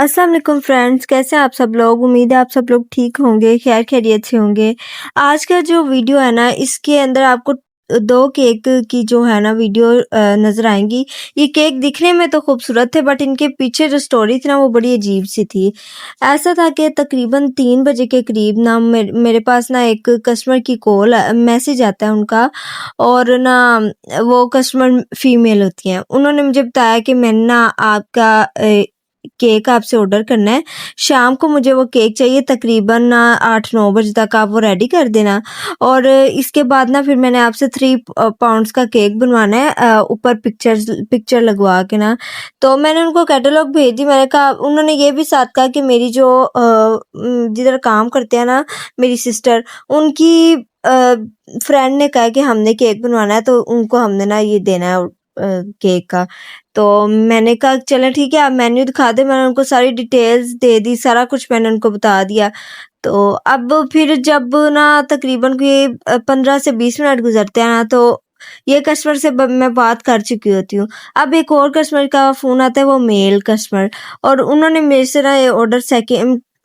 अस्सलाम वालेकुम फ्रेंड्स, कैसे हैं आप सब लोग? उम्मीद है आप सब लोग ठीक होंगे, खैर खैरियत से होंगे। आज का जो वीडियो है ना, इसके अंदर आपको 2 केक की जो है ना वीडियो नज़र आएँगी। ये केक दिखने में तो खूबसूरत थे, बट इनके पीछे जो स्टोरी थी ना वो बड़ी अजीब-सी थी। ऐसा था कि तकरीबन 3 बजे के करीब ना मेरे पास ना एक कस्टमर की मैसेज आता है उनका, और ना वो कस्टमर फीमेल होती हैं। उन्होंने मुझे बताया कि मैंने ना आपका केक आपसे ऑर्डर करना है। शाम को मुझे वो केक चाहिए, तकरीबन ना 8-9 बजे तक आप वो रेडी कर देना, और इसके बाद ना फिर मैंने आपसे 3 पाउंड्स का केक बनवाना है, ऊपर पिक्चर लगवा के ना। तो मैंने उनको कैटलॉग भेज दी। मैंने कहा, उन्होंने ये भी साथ कहा कि मेरी जो जिधर काम करते हैं ना मेरी सिस्टर, उनकी फ्रेंड ने कहा कि हमने केक बनवाना है, तो उनको हमने ना ये देना है केक का। तो मैंने कहा चलें ठीक है, आप मेन्यू दिखा दें। मैंने उनको सारी डिटेल्स दे दी, सारा कुछ मैंने उनको बता दिया। तो अब फिर जब ना तकरीबन कोई 15 से 20 मिनट गुज़रते हैं ना, तो ये कस्टमर से मैं बात कर चुकी होती हूँ। अब एक और कस्टमर का फ़ोन आता है, वो मेल कस्टमर, और उन्होंने मेरे से ना ये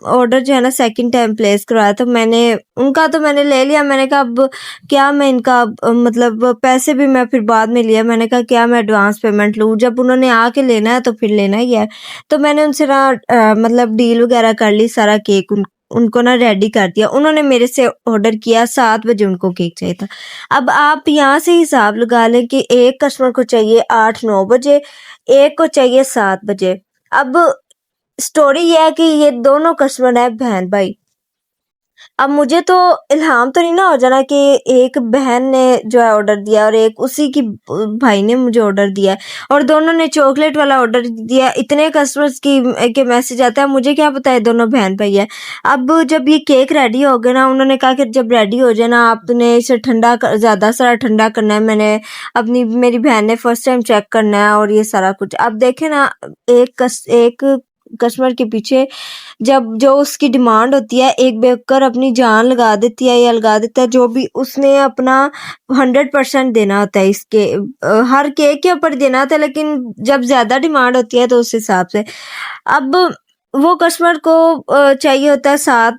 ऑर्डर जो है ना सेकंड टाइम प्लेस करवाया। तो मैंने ले लिया। मैंने कहा अब क्या मैं इनका मतलब पैसे भी मैं फिर बाद में लिया। मैंने कहा क्या मैं एडवांस पेमेंट लूँ, जब उन्होंने आके लेना है तो फिर लेना ही है। तो मैंने उनसे ना मतलब डील वगैरह कर ली, सारा केक उनको ना रेडी कर दिया। उन्होंने मेरे से ऑर्डर किया, 7 बजे उनको केक चाहिए था। अब आप यहाँ से हिसाब लगा लें कि एक कस्टमर को चाहिए 8-9 बजे, एक को चाहिए 7 बजे। अब स्टोरी ये है कि ये दोनों कस्टमर हैं बहन भाई। अब मुझे तो इल्हाम तो नहीं ना हो जाना कि एक बहन ने जो है ऑर्डर दिया और एक उसी की भाई ने मुझे ऑर्डर दिया है, और दोनों ने चॉकलेट वाला ऑर्डर दिया। इतने कस्टमर्स के मैसेज आता है, मुझे क्या पता है दोनों बहन भाई है। अब जब ये केक रेडी हो गया ना, उन्होंने कहा कि जब रेडी हो जाए ना आपने इसे ज़्यादा सारा ठंडा करना है। मेरी बहन ने फर्स्ट टाइम चेक करना है और ये सारा कुछ। अब देखें ना, एक कस्टमर के पीछे जब जो उसकी डिमांड होती है, एक बेवकूफ़ अपनी जान लगा देती है या लगा देता है, जो भी उसने अपना 100% देना होता है इसके हर केक के ऊपर देना होता है, लेकिन जब ज़्यादा डिमांड होती है तो उस हिसाब से। अब वो कस्टमर को चाहिए होता है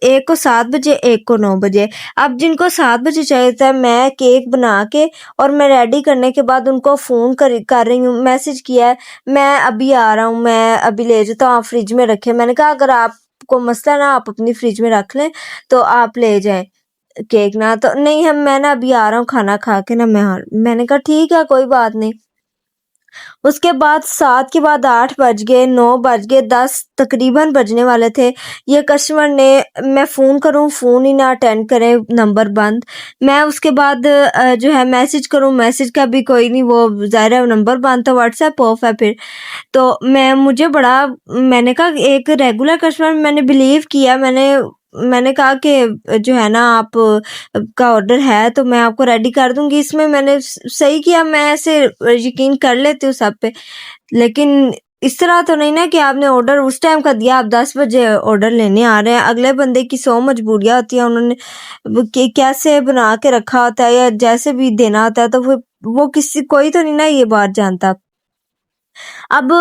एक को 7 बजे, एक को 9 बजे। अब जिनको 7 बजे चाहिए होता है, मैं केक बना के और मैं रेडी करने के बाद उनको फ़ोन कर रही हूँ, मैसेज किया है, मैं अभी आ रहा हूँ, मैं अभी ले जाता हूँ, आप फ्रिज में रखें। मैंने कहा अगर आपको मसला है ना, आप अपनी फ्रिज में रख लें, तो आप ले जाएँ केक ना। तो नहीं, मैं ना अभी आ रहा हूँ खाना खा के ना मैंने कहा ठीक है, कोई बात नहीं। उसके बाद 7 के बाद 8 बज गए, 9 बज गए, 10 तकरीबन बजने वाले थे। ये कस्टमर ने, मैं फ़ोन करूँ, फ़ोन ही ना अटेंड करे, नंबर बंद। मैं उसके बाद जो है मैसेज करूँ, मैसेज का भी कोई नहीं, वो ज़ाहिर है नंबर बंद था, व्हाट्सएप ऑफ है फिर। तो मैंने कहा एक रेगुलर कस्टमर मैंने बिलीव किया। मैंने कहा कि जो है ना आप का ऑर्डर है तो मैं आपको रेडी कर दूँगी। इसमें मैंने सही किया, मैं ऐसे यकीन कर लेती हूँ सब पे। लेकिन इस तरह तो नहीं ना कि आपने ऑर्डर उस टाइम का दिया, आप 10 बजे ऑर्डर लेने आ रहे हैं। अगले बंदे की 100 मजबूरियाँ होती हैं, उन्होंने वो कैसे बना के रखा होता है या जैसे भी देना होता है, तो वो कोई तो नहीं ना ये बात जानता। अब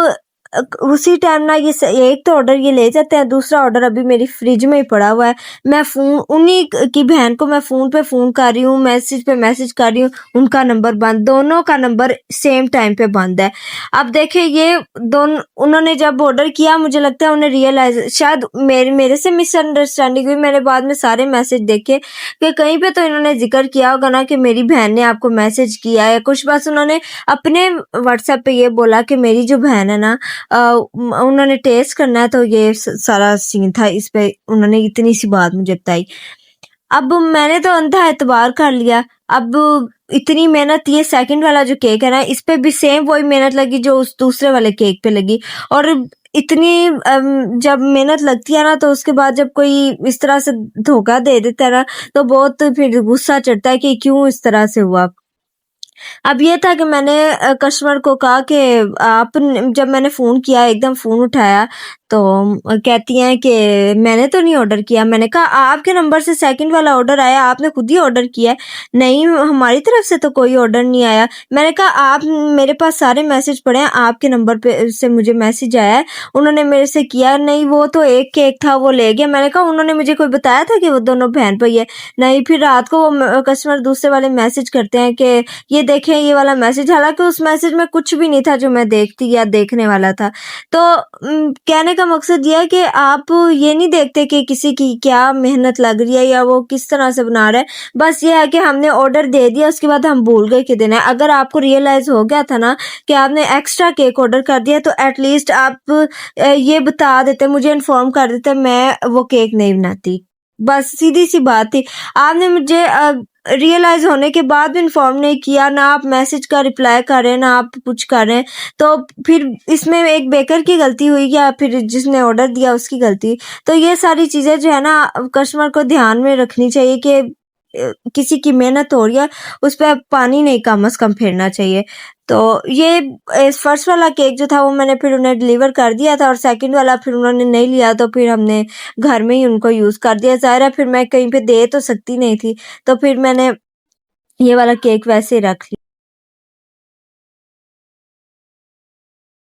उसी टाइम ना एक तो ऑर्डर ये ले जाते हैं, दूसरा ऑर्डर अभी मेरी फ्रिज में ही पड़ा हुआ है। मैं फ़ोन उन्हीं की बहन को मैं फ़ोन पे फ़ोन कर रही हूँ, मैसेज पे मैसेज कर रही हूँ, उनका नंबर बंद, दोनों का नंबर सेम टाइम पे बंद है। अब देखिए ये दोनों, उन्होंने जब ऑर्डर किया, मुझे लगता है उन्हें रियलाइज़, शायद मेरे से मिसअंडरस्टैंडिंग हुई। मैंने बाद में सारे मैसेज देखे कि कहीं पे तो इन्होंने ज़िक्र किया होगा ना कि मेरी बहन ने आपको मैसेज किया है। कुछ बस उन्होंने अपने व्हाट्सएप पे ये बोला कि मेरी जो बहन है ना, उन्होंने टेस्ट करना है, तो ये सारा सीन था। इस पे उन्होंने इतनी सी बात मुझे बताई। अब मैंने तो अंधा एतबार कर लिया। अब इतनी मेहनत, ये सेकंड वाला जो केक है ना, इस पे भी सेम वही मेहनत लगी जो उस दूसरे वाले केक पे लगी। और इतनी जब मेहनत लगती है ना, तो उसके बाद जब कोई इस तरह से धोखा दे देता है ना, तो बहुत फिर गुस्सा चढ़ता है कि क्यों इस तरह से हुआ। अब ये था कि मैंने कस्टमर को कहा कि जब मैंने फ़ोन किया एकदम फ़ोन उठाया तो कहती हैं कि मैंने तो नहीं ऑर्डर किया। मैंने कहा आपके नंबर से सेकंड वाला ऑर्डर आया, आपने खुद ही ऑर्डर किया है। नहीं, हमारी तरफ से तो कोई ऑर्डर नहीं आया। मैंने कहा आप मेरे पास सारे मैसेज पड़े हैं, आपके नंबर पे से मुझे मैसेज आया है, उन्होंने मेरे से किया नहीं, वो तो एक केक था वो ले गया। मैंने कहा उन्होंने मुझे कोई बताया था कि वो दोनों बहन-भाई है? नहीं, फिर रात को वो कस्टमर दूसरे वाले मैसेज करते हैं कि ये देखें ये वाला मैसेज, हालाँकि उस मैसेज में कुछ भी नहीं था जो मैं देखती या देखने वाला था। तो कहने का मकसद ये है कि आप ये नहीं देखते कि किसी की क्या मेहनत लग रही है या वो किस तरह से बना रहा है। बस ये है कि हमने ऑर्डर दे दिया, उसके बाद हम भूल गए कि देना है। अगर आपको रियलाइज़ हो गया था ना कि आपने एक्स्ट्रा केक ऑर्डर कर दिया, तो एट लीस्ट आप ये बता देते, मुझे इन्फॉर्म कर देते, मैं वो केक नहीं बनाती। बस सीधी-सी बात थी। आपने मुझे रियलाइज़ होने के बाद भी इन्फॉर्म नहीं किया, ना आप मैसेज का रिप्लाई कर रहे हैं, ना आप कुछ कर रहे हैं, तो फिर इसमें एक बेकर की गलती हुई या फिर जिसने ऑर्डर दिया उसकी गलती? तो ये सारी चीज़ें जो है ना कस्टमर को ध्यान में रखनी चाहिए कि किसी की मेहनत हो रही है, उस पे पानी नहीं कम से कम फेरना चाहिए। तो ये फर्स्ट वाला केक जो था वो मैंने फिर उन्हें डिलीवर कर दिया था और सेकंड वाला फिर उन्होंने नहीं लिया तो फिर हमने घर में ही उनको यूज़ कर दिया। ज़ाहिर है फिर मैं कहीं पे दे तो सकती नहीं थी, तो फिर मैंने ये वाला केक वैसे ही रख लिया।